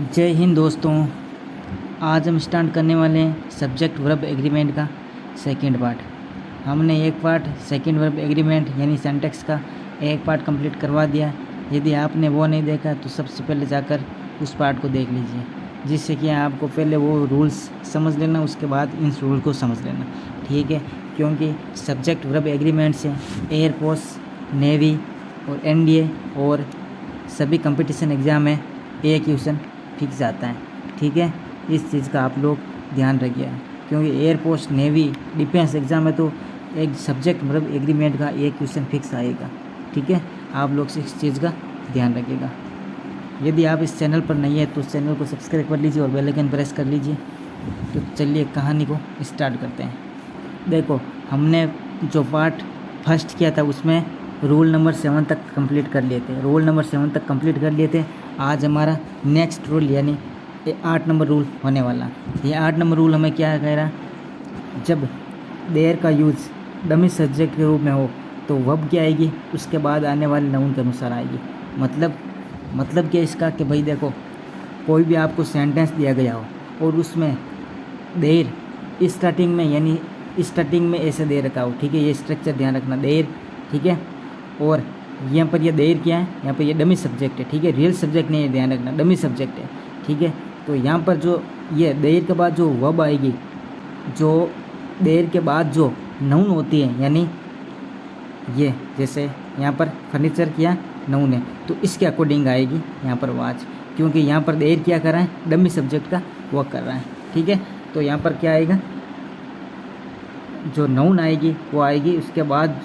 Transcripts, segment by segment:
जय हिंद दोस्तों। आज हम स्टार्ट करने वाले हैं सब्जेक्ट वर्ब एग्रीमेंट का सेकंड पार्ट। हमने एक पार्ट सेकंड वर्ब एग्रीमेंट यानी सिंटैक्स का एक पार्ट कंप्लीट करवा दिया। यदि आपने वो नहीं देखा तो सबसे पहले जाकर उस पार्ट को देख लीजिए, जिससे कि आपको पहले वो रूल्स समझ लेना, उसके बाद इन रूल को समझ लेना, ठीक है। क्योंकि सब्जेक्ट वर्ब एग्रीमेंट से एयरफोर्स, नेवी और एनडीए और सभी कंपटीशन एग्ज़ाम में एक क्वेश्चन फिक्स आता है, ठीक है। इस चीज़ का आप लोग ध्यान रखिए, क्योंकि एयरफोर्स, नेवी, डिफेंस एग्ज़ाम में तो एक सब्जेक्ट मतलब एग्रीमेंट का एक क्वेश्चन फिक्स आएगा, ठीक है। आप लोग इस चीज़ का ध्यान रखिएगा। यदि आप इस चैनल पर नहीं है तो इस चैनल को सब्सक्राइब कर लीजिए और बेल आइकन प्रेस कर लीजिए। तो चलिए कहानी को स्टार्ट करते हैं। देखो, हमने जो पार्ट फर्स्ट किया था उसमें रूल नंबर 7 तक कंप्लीट कर लिए थे। रूल नंबर 7 तक कंप्लीट कर लिए थे। आज हमारा नेक्स्ट रूल यानी 8 नंबर रूल होने वाला। ये 8 नंबर रूल हमें क्या कह रहा, जब देयर का यूज़ डमी सब्जेक्ट के रूप में हो तो वर्ब क्या आएगी, उसके बाद आने वाले नाउन के अनुसार आएगी। मतलब क्या इसका कि भाई देखो, कोई भी आपको सेंटेंस दिया गया हो और उसमें देर स्टार्टिंग में यानी स्टार्टिंग में ऐसे दे रखा हो, ठीक है। ये स्ट्रक्चर ध्यान रखना, देर, ठीक है। और यहाँ पर ये देर क्या है, यहाँ पर ये डमी सब्जेक्ट है, ठीक है। रियल सब्जेक्ट नहीं है, ध्यान रखना, डमी सब्जेक्ट है, ठीक है। तो यहाँ पर जो ये देर के बाद जो वर्ब आएगी, जो देर के बाद जो नाउन होती है, यानी ये जैसे यहाँ पर फर्नीचर किया नाउन है तो इसके अकॉर्डिंग आएगी यहाँ पर वाच, क्योंकि यहाँ पर देर क्या कर रहा है, डमी सब्जेक्ट का वर्क कर रहा है, ठीक है। तो यहाँ पर क्या आएगा, जो नाउन आएगी वो आएगी, उसके बाद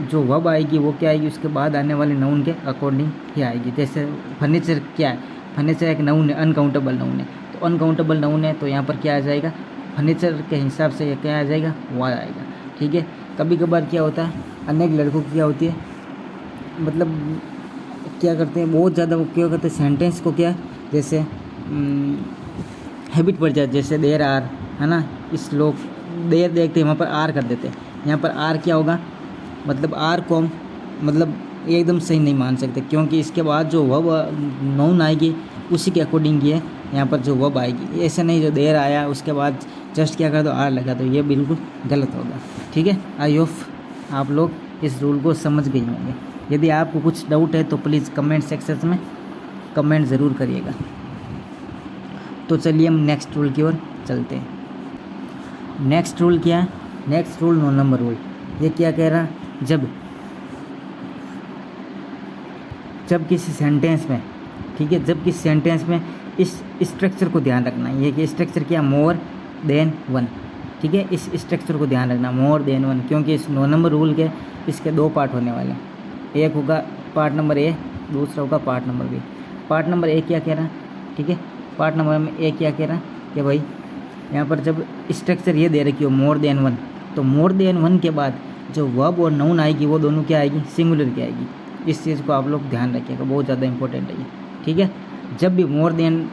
जो वर्ब आएगी वो क्या आएगी, उसके बाद आने वाले नाउन के अकॉर्डिंग ही आएगी। जैसे फर्नीचर क्या है, फर्नीचर एक नाउन है, अनकाउंटेबल नाउन है, तो अनकाउंटेबल नाउन है तो यहाँ पर क्या आ जाएगा, फर्नीचर के हिसाब से क्या आ जाएगा, वह आएगा, ठीक है। कभी कभार क्या होता है, अनेक लड़कों की क्या होती है, मतलब क्या करते हैं, बहुत ज़्यादा वो क्या करते हैं, सेंटेंस को क्या जैसे हैबिट पड़ जाए, जैसे देर आर है ना, इस लोग देर देखते हैं वहाँ पर आर कर देते हैं। यहाँ पर आर क्या होगा, मतलब आर को मतलब एकदम सही नहीं मान सकते, क्योंकि इसके बाद जो वर्ब नाउन आएगी उसी के अकॉर्डिंग ये यहाँ पर जो वर्ब आएगी। ऐसे नहीं जो देर आया उसके बाद जस्ट क्या कर दो आर लगा दो, ये बिल्कुल गलत होगा, ठीक है। आई होप आप लोग इस रूल को समझ गए होंगे। यदि आपको कुछ डाउट है तो प्लीज़ कमेंट सेक्शन में कमेंट ज़रूर करिएगा। तो चलिए हम नेक्स्ट रूल की ओर चलते हैं। नेक्स्ट रूल क्या है, नेक्स्ट रूल 9 नंबर रूल। ये क्या कह रहा, जब किसी सेंटेंस में, ठीक है, जब किसी सेंटेंस में इस स्ट्रक्चर को ध्यान रखना है। ये कि स्ट्रक्चर क्या, मोर देन वन, ठीक है। इस स्ट्रक्चर को ध्यान रखना, मोर देन वन, क्योंकि इस 9 नंबर रूल के इसके 2 पार्ट होने वाले हैं। एक होगा पार्ट नंबर ए, दूसरा होगा part number B. Part number A क्या कह रहा है, ठीक है, पार्ट नंबर में ए क्या कह रहा है कि भाई यहाँ पर जब स्ट्रक्चर ये दे रखी हो मोर देन वन, तो मोर देन वन के बाद जो वर्ब और नाउन आएगी वो दोनों क्या आएगी, सिंगुलर की आएगी। इस चीज़ को आप लोग ध्यान रखिएगा, बहुत ज़्यादा इंपॉर्टेंट है ये, ठीक है। जब भी मोर देन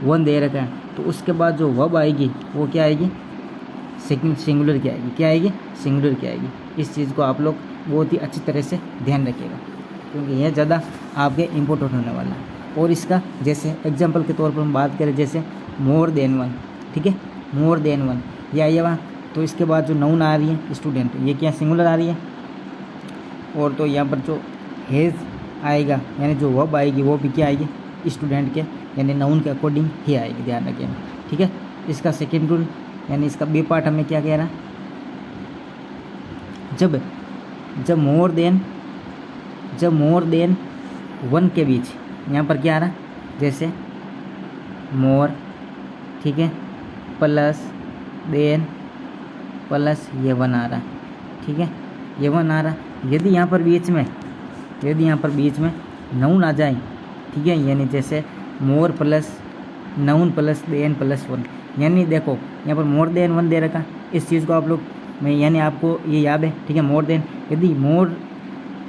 वन दे रखा है तो उसके बाद जो वर्ब आएगी वो क्या आएगी, सिंगुलर की आएगी, क्या आएगी, सिंगुलर की आएगी। इस चीज़ को आप लोग बहुत ही अच्छी तरह से ध्यान रखिएगा, क्योंकि यह ज़्यादा आपके इम्पोर्टेंट होने वाला है। और इसका जैसे एग्जाम्पल के तौर पर हम बात करें, जैसे मोर देन वन, ठीक है, मोर देन वन ये आई है वहाँ, तो इसके बाद जो नाउन आ रही है स्टूडेंट, ये क्या सिंगुलर आ रही है। और तो यहाँ पर जो हैज़ आएगा यानी जो वर्ब आएगी वो भी क्या आएगी, स्टूडेंट के यानी नाउन के अकॉर्डिंग ही आएगी, ध्यान रखिएगा, ठीक है। इसका सेकेंड रूल यानी इसका बी पार्ट हमें क्या कह रहा है, जब मोर देन वन के बीच यहाँ पर क्या आ रहा है, जैसे मोर, ठीक है, प्लस देन प्लस ये वन आ रहा है, ठीक है, ये वन आ रहा है। यदि यहाँ पर बीच में नाउन आ जाए, ठीक है, यानी जैसे more plus noun plus than plus one, यानी देखो यहाँ पर मोर देन वन दे रखा, इस चीज़ को आप लोग में यानी आपको ये याद है, ठीक है। मोर देन, यदि मोर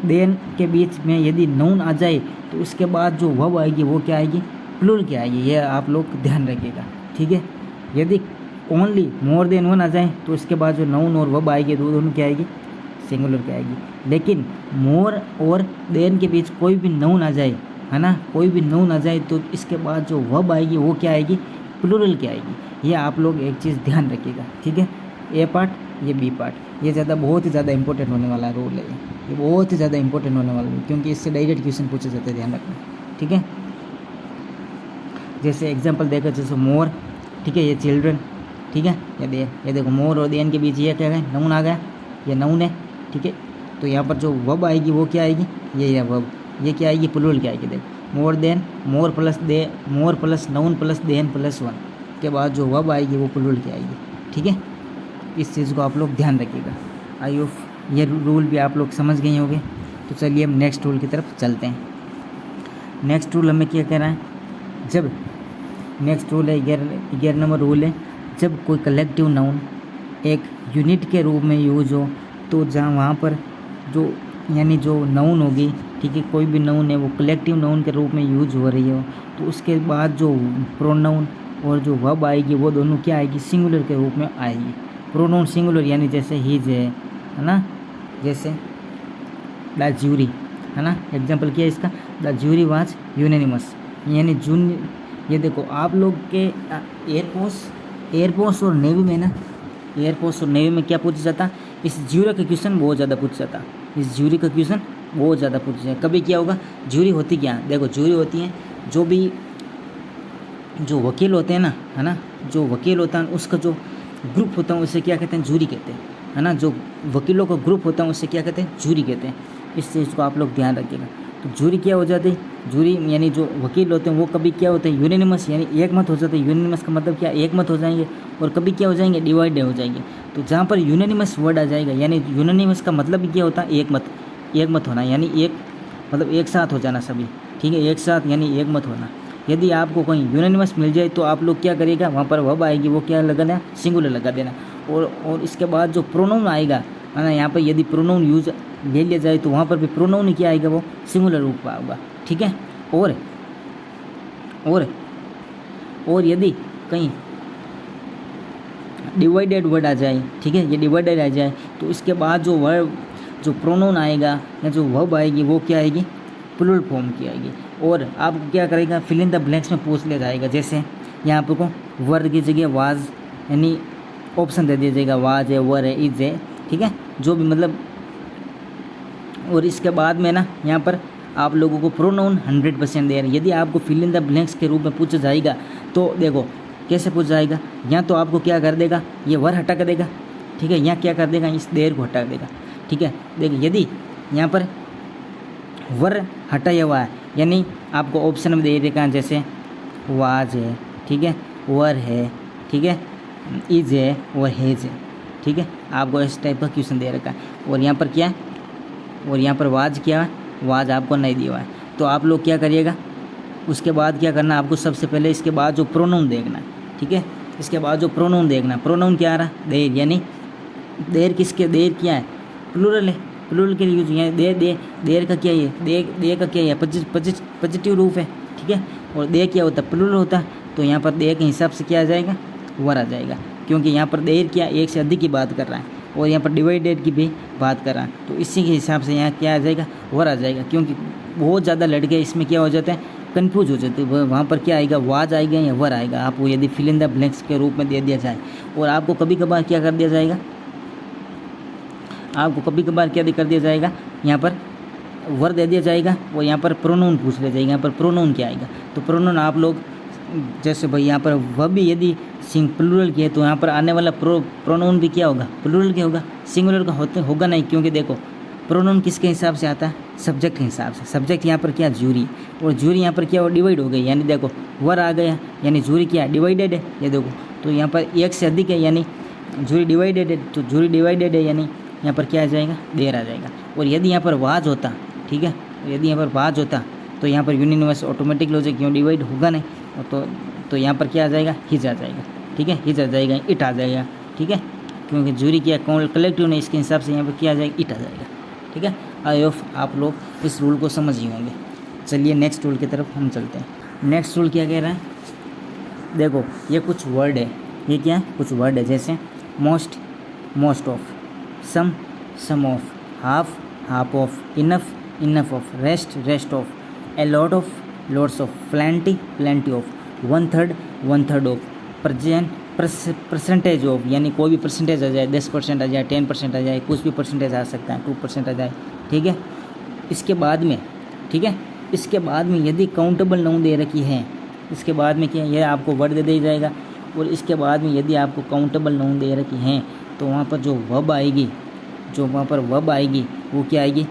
देन के बीच में यदि नाउन आ जाए तो उसके बाद जो वर्ब आएगी वो क्या आएगी, प्लूरल क्या आएगी, ये आप लोग ध्यान रखिएगा, ठीक है। यदि ओनली मोर देन वन आ जाए तो उसके बाद जो नाउन और वर्ब आएगी दोनों क्या आएगी, सिंगुलर क्या आएगी। लेकिन मोर और देन के बीच कोई भी नाउन आ जाए है ना, कोई भी नाउन आ जाए तो इसके बाद जो वर्ब आएगी वो क्या आएगी, प्लूरल की आएगी। ये आप लोग एक चीज़ ध्यान रखिएगा, ठीक है। ए पार्ट ये बी पार्ट, ये बहुत ही ज़्यादा इंपॉर्टेंट होने वाला रूल है, ये बहुत ही ज़्यादा इंपॉर्टेंट होने वाला है, क्योंकि इससे डायरेक्ट क्वेश्चन पूछे जाते हैं, ध्यान रखना, ठीक है। जैसे एग्जांपल देखो, जैसे मोर, ठीक है, ये चिल्ड्रन, ठीक है, ये देखो मोर और देन के बीच ये क्या है, नाउन आ गया, ये नाउन है, ठीक है। तो यहाँ पर जो वर्ब आएगी वो क्या आएगी, ये वर्ब, ये क्या आएगी, प्लूरल क्या आएगी, देखो more than, more plus noun plus than plus one के बाद जो वर्ब आएगी वो प्लूरल क्या आएगी, ठीक है। इस चीज़ को आप लोग ध्यान रखिएगा। आई होप ये रूल भी आप लोग समझ गए होंगे। तो चलिए हम नेक्स्ट रूल की तरफ चलते हैं। नेक्स्ट रूल हमें क्या कह रहा है, जब नेक्स्ट रूल है 11 नंबर रूल है, जब कोई कलेक्टिव नाउन एक यूनिट के रूप में यूज हो तो जहाँ वहाँ पर जो यानी जो नाउन होगी, ठीक है, कोई भी नाउन है वो कलेक्टिव नाउन के रूप में यूज हो रही हो तो उसके बाद जो प्रोनाउन और जो वर्ब आएगी वो दोनों क्या आएगी, सिंगुलर के रूप में आएगी। प्रोनाउन सिंगुलर यानी जैसे हीज है ना, जैसे द ज्यूरी है ना, एग्जाम्पल क्या है इसका, द ज्यूरी वाज यूनानिमस, यानी ये देखो आप लोग के एयरफोर्स और नेवी में ना, एयरफोर्स और नेवी में क्या पूछा जाता, इस ज्यूरी का क्वेश्चन बहुत ज़्यादा पूछा जाता, इस ज्यूरी का क्वेश्चन बहुत ज़्यादा पूछा जाता। कभी क्या होगा, ज्यूरी होती क्या, देखो ज्यूरी होती है जो वकील होते हैं ना, है ना, जो वकील होता है उसका जो ग्रुप होता है उसे क्या कहते हैं, जूरी कहते हैं, है ना, जो वकीलों का ग्रुप होता है उसे क्या कहते हैं, जूरी कहते हैं। इस चीज़ को आप लोग ध्यान रखिएगा। तो जूरी क्या हो जाती है, जूरी यानी जो वकील होते हैं वो कभी क्या होते हैं, यूनानिमस यानी एक मत हो जाते हैं। यूनानिमस का मतलब क्या, एक मत हो जाएंगे, और कभी क्या हो जाएंगे, डिवाइड हो जाएंगे। तो जहाँ पर यूनानिमस वर्ड आ जाएगा, यानी यूनानिमस का मतलब भी क्या होता है, एक मत होना, यानी एक मतलब एक साथ हो जाना सभी, ठीक है, एक साथ यानी एक मत होना। यदि आपको कहीं यूनानिमस मिल जाए तो आप लोग क्या करिएगा, वहाँ पर वर्ब आएगी वो क्या लगा देना, सिंगुलर लगा देना। और इसके बाद जो प्रोनाउन आएगा, है ना, यहाँ पर यदि प्रोनाउन यूज ले लिया जाए तो वहाँ पर भी प्रोनाउन ही क्या आएगा, वो सिंगुलर रूप में होगा, ठीक है। और यदि कहीं डिवाइडेड वर्ड आ जाए, ठीक है, ये डिवाइडेड आ जाए तो इसके बाद जो वर्ब जो प्रोनाउन आएगा या जो वर्ब आएगी वो क्या आएगी, प्लूरल फॉर्म की आएगी। और आपको क्या करेगा, फिल इन द ब्लैंक्स में पूछ लिया जाएगा। जैसे यहाँ पर को वर्ड की जगह वाज यानी ऑप्शन दे दिया जाएगा, वाज है, वर है, इज है, ठीक है, जो भी मतलब। और इसके बाद में ना यहाँ पर आप लोगों को प्रोनाउन 100% दे रहे हैं। यदि आपको फिल इन द ब्लैंक्स के रूप में पूछा जाएगा तो देखो कैसे पूछा जाएगा, यहाँ तो आपको क्या कर देगा, ये वर हटा कर देगा, ठीक है, यहाँ क्या कर देगा, इस देर को हटा देगा, ठीक है। देखिए यदि यहाँ पर वर हटाया हुआ है यानी आपको ऑप्शन में दे देगा, जैसे वाज है, ठीक है, वर है, ठीक है, इज है और हेज है, ठीक है, आपको इस टाइप का क्वेश्चन दे रखा है। और यहाँ पर क्या है, और यहाँ पर वाज क्या है, वाज आपको नहीं दिया हुआ है। तो आप लोग क्या करिएगा, उसके बाद क्या करना, आपको सबसे पहले इसके बाद जो प्रोनाउन देखना है, ठीक है, इसके बाद जो प्रोनाउन देखना है, प्रोनाउन क्या आ रहा है, देर, यानी देर किसके, देर क्या है, प्लूरल है, प्लूरल के लिए यूज है। देर का क्या है, दे का क्या है, पॉजिटिव रूप है, ठीक है। और दे क्या होता है, प्लूरल होता है। तो यहाँ पर दे के हिसाब से क्या आ जाएगा, वर आ जाएगा, क्योंकि यहाँ पर देर क्या एक से अधिक की बात कर रहा है और यहाँ पर डिवाइडेड की भी बात कर रहा है। तो इसी के हिसाब से यहाँ क्या आ जाएगा, वर आ जाएगा। क्योंकि बहुत ज़्यादा लड़के इसमें क्या हो जाते हैं, कन्फ्यूज हो जाते हैं, वहाँ पर क्या आएगा, वाज आएगा या वर आएगा। आपको यदि फिल इन द ब्लैंक्स के रूप में दे दिया जाए और आपको कभी कभार क्या कर दिया जाएगा, आपको कभी कभार क्या कर दिया जाएगा, यहाँ पर वर दे दिया जाएगा और यहाँ पर प्रोनाउन पूछ लिया जाएगा, यहाँ पर प्रोनाउन क्या आएगा। तो प्रोनाउन आप लोग जैसे भाई यहाँ पर वह भी यदि प्लूरल की है तो यहाँ पर आने वाला प्रोनाउन भी क्या होगा, प्लूरल क्या होगा, सिंगुलर का होगा नहीं। क्योंकि देखो प्रोनाउन किसके हिसाब से आता है, सब्जेक्ट के हिसाब से। सब्जेक्ट यहाँ पर क्या, जूरी, और जूरी यहाँ पर क्या हो, डिवाइड हो गई, यानी देखो वर आ गया यानी जूरी क्या डिवाइडेड है। ये देखो तो यहाँ पर एक से अधिक है यानी जूरी डिवाइडेड है, तो जूरी डिवाइडेड है यानी यहाँ पर क्या आ जाएगा, देर आ जाएगा। और यदि यहाँ पर वाज होता, ठीक है, यदि यहाँ पर वाज होता तो यहाँ पर यूनिवर्स ऑटोमेटिकली हो जाएगा, क्यों डिवाइड होगा नहीं। तो यहाँ पर क्या आ जाएगा, हिज आ जाएगा, ठीक है, हिज आ जाएगा, इट आ जाएगा, ठीक है, क्योंकि जूरी क्या कलेक्टिव नहीं, इसके हिसाब से यहाँ पर क्या आ जाएगा, इट आ जाएगा, ठीक है। आई होप आप लोग इस रूल को समझ ही होंगे। चलिए नेक्स्ट रूल की तरफ हम चलते हैं। नेक्स्ट रूल क्या कह रहा है, देखो ये कुछ वर्ड है, ये क्या है, कुछ वर्ड है, जैसे most, most of, some of, half of, enough of, rest of, a lot of, lots of, plenty of, 1/3 of, percentage of, यानी कोई भी परसेंटेज आ जाए, 10% आ जाए, 10% आ जाए, कुछ भी परसेंटेज आ सकता है, 2% आ जाए, ठीक है। इसके बाद में, ठीक है, इसके बाद में यदि काउंटेबल नाउन दे रखी है, इसके बाद में क्या, यह आपको वर्ड दे दिया जाएगा, और इसके बाद में यदि आपको काउंटेबल नाउन दे रखी हैं तो वहाँ पर जो वर्ब आएगी, वो क्या आएगी,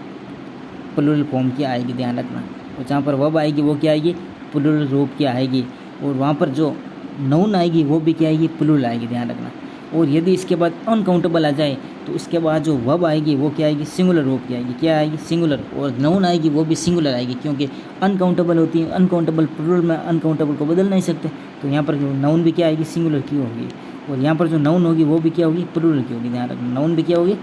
प्लूरल फॉर्म की आएगी, ध्यान रखना। और जहाँ पर वर्ब आएगी वो क्या आएगी, प्लूरल रूप की आएगी, और वहाँ पर जो नाउन आएगी वो भी क्या आएगी, प्लूरल आएगी, ध्यान रखना। और यदि इसके बाद अनकाउंटेबल आ जाए तो उसके बाद जो वर्ब आएगी वो क्या आएगी, सिंगुलर रूप की आएगी, क्या आएगी, सिंगुलर। और नाउन आएगी वो भी सिंगुलर आएगी, क्योंकि अनकाउंटेबल होती है, अनकाउंटेबल प्लूरल में अनकाउंटेबल को बदल नहीं सकते, तो यहाँ पर जो नाउन भी क्या आएगी, सिंगुलर की होगी, और यहाँ पर जो नाउन होगी वो भी क्या होगी, प्लूरल की होगी, ध्यान रखना। नाउन भी क्या होगी,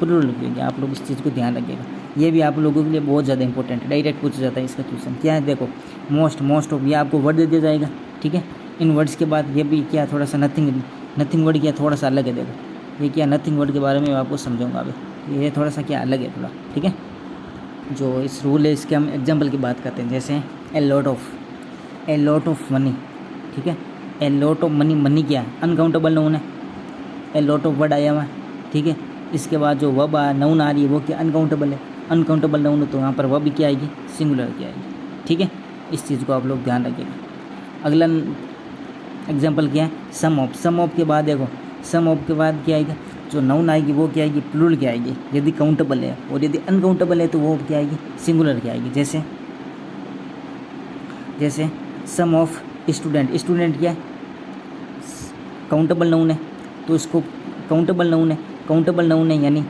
प्लूरल की होगी। आप लोग इस चीज़ को ध्यान रखिएगा, ये भी आप लोगों के लिए बहुत ज़्यादा इंपॉर्टेंट है, डायरेक्ट पूछा जाता है इसका क्वेश्चन। क्या है, देखो, मोस्ट ऑफ, ये आपको वर्ड दे दिया जाएगा, ठीक है। इन वर्ड्स के बाद ये भी क्या, थोड़ा सा नथिंग वर्ड क्या थोड़ा सा अलग है, देखो ये क्या, नथिंग वर्ड के बारे में आपको समझाऊंगा अभी, ये थोड़ा सा क्या अलग है थोड़ा, ठीक है। जो इस रूल है इसके हम एग्जाम्पल की बात करते हैं, जैसे ए लॉट ऑफ मनी, ठीक है। ए लॉट ऑफ मनी क्या है, अनकाउंटेबल नाउन है, ए लॉट ऑफ वर्ड आया हुआ है, ठीक है। इसके बाद जो वर्ब नाउन आ रही है वो क्या, अनकाउंटेबल है, अनकाउंटेबल नाउन है, तो यहाँ पर वर्ब क्या आएगी, सिंगुलर की आएगी, ठीक है। इस चीज़ को आप लोग ध्यान रखिएगा। अगला एग्जाम्पल क्या है, सम ऑफ के बाद देखो, सम ऑफ के बाद क्या आएगा, जो नाउन आएगी वो क्या आएगी, प्लूरल की आएगी, यदि काउंटेबल है, और यदि अनकाउंटेबल है तो वो क्या आएगी, सिंगुलर की आएगी। जैसे सम ऑफ स्टूडेंट क्या है, काउंटेबल नाउन है, तो इसको काउंटेबल नाउन है, यानी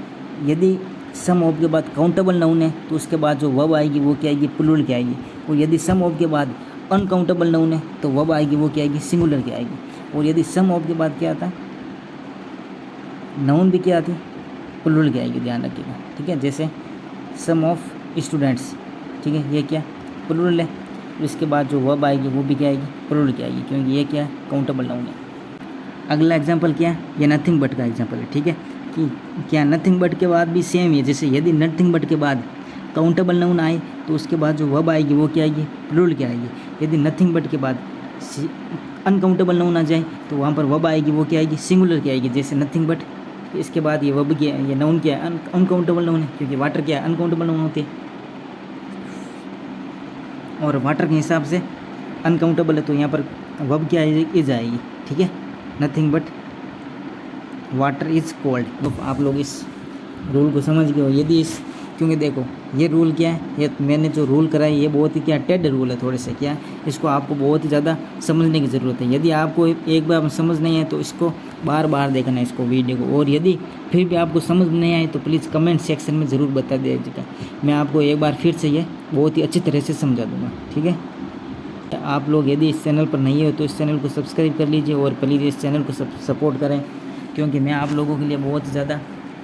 यदि सम ऑफ के बाद काउंटेबल नाउन है तो उसके बाद जो वर्ब आएगी वो क्या आएगी, प्लूरल की आएगी, और यदि सम ऑफ के बाद अनकाउंटेबल नाउन है तो वर्ब आएगी वो क्या आएगी, सिंगुलर की आएगी। और यदि सम ऑफ के बाद क्या आता है, नाउन भी क्या आती है, प्लूरल की आएगी, ध्यान रखिएगा, ठीक है। जैसे सम ऑफ स्टूडेंट्स, ठीक है, ये क्या प्लूरल है, और इसके बाद जो वर्ब आएगी वो भी क्या आएगी, प्लूरल की आएगी, क्योंकि ये क्या है, काउंटेबल नाउन है। अगला एग्जाम्पल क्या है, ये नथिंग बट का एग्जाम्पल है, ठीक है, कि क्या नथिंग बट के बाद भी सेम है, जैसे यदि नथिंग बट के बाद काउंटेबल नाउन आए तो उसके बाद जो वर्ब आएगी वो क्या आएगी, प्लूरल की आएगी। यदि नथिंग बट के बाद अनकाउंटेबल नाउन आ जाए तो वहाँ पर वर्ब आएगी वो क्या आएगी, सिंगुलर की आएगी, जैसे नथिंग बट। इसके बाद ये वर्ब क्या है, ये नाउन क्या है, अनकाउंटेबल नाउन है, क्योंकि वाटर क्या है, अनकाउंटेबल नाउन होती है, और वाटर के हिसाब से अनकाउंटेबल है, तो यहाँ पर वर्ब क्या आएगी, ठीक है, nothing but water is cold. तो आप लोग इस रूल को समझ गए हो। यदि क्योंकि देखो ये रूल क्या है, ये मैंने जो रूल कराया ये बहुत ही क्या टेढ़ रूल है, थोड़े से क्या, इसको आपको बहुत ही ज़्यादा समझने की ज़रूरत है। यदि आपको एक बार समझ नहीं आए तो इसको बार बार देखना है इसको वीडियो को, और यदि फिर भी आपको समझ नहीं आए तो प्लीज़ कमेंट सेक्शन में ज़रूर बता दीजिएगा, मैं आपको एक बार फिर से ये बहुत ही अच्छी तरह से समझा दूँगा, ठीक है। आप लोग यदि इस चैनल पर नहीं हो तो इस चैनल को सब्सक्राइब कर लीजिए, और प्लीज़ इस चैनल को सपोर्ट करें, क्योंकि मैं आप लोगों के लिए बहुत ज़्यादा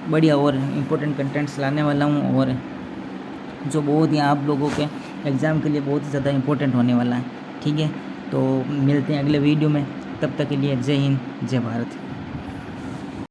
बढ़िया और इम्पोर्टेंट कंटेंट्स लाने वाला हूँ, और जो बहुत ही आप लोगों के एग्ज़ाम के लिए बहुत ही ज़्यादा इम्पोर्टेंट होने वाला है, ठीक है। तो मिलते हैं अगले वीडियो में, तब तक के लिए जय हिंद, जय भारत।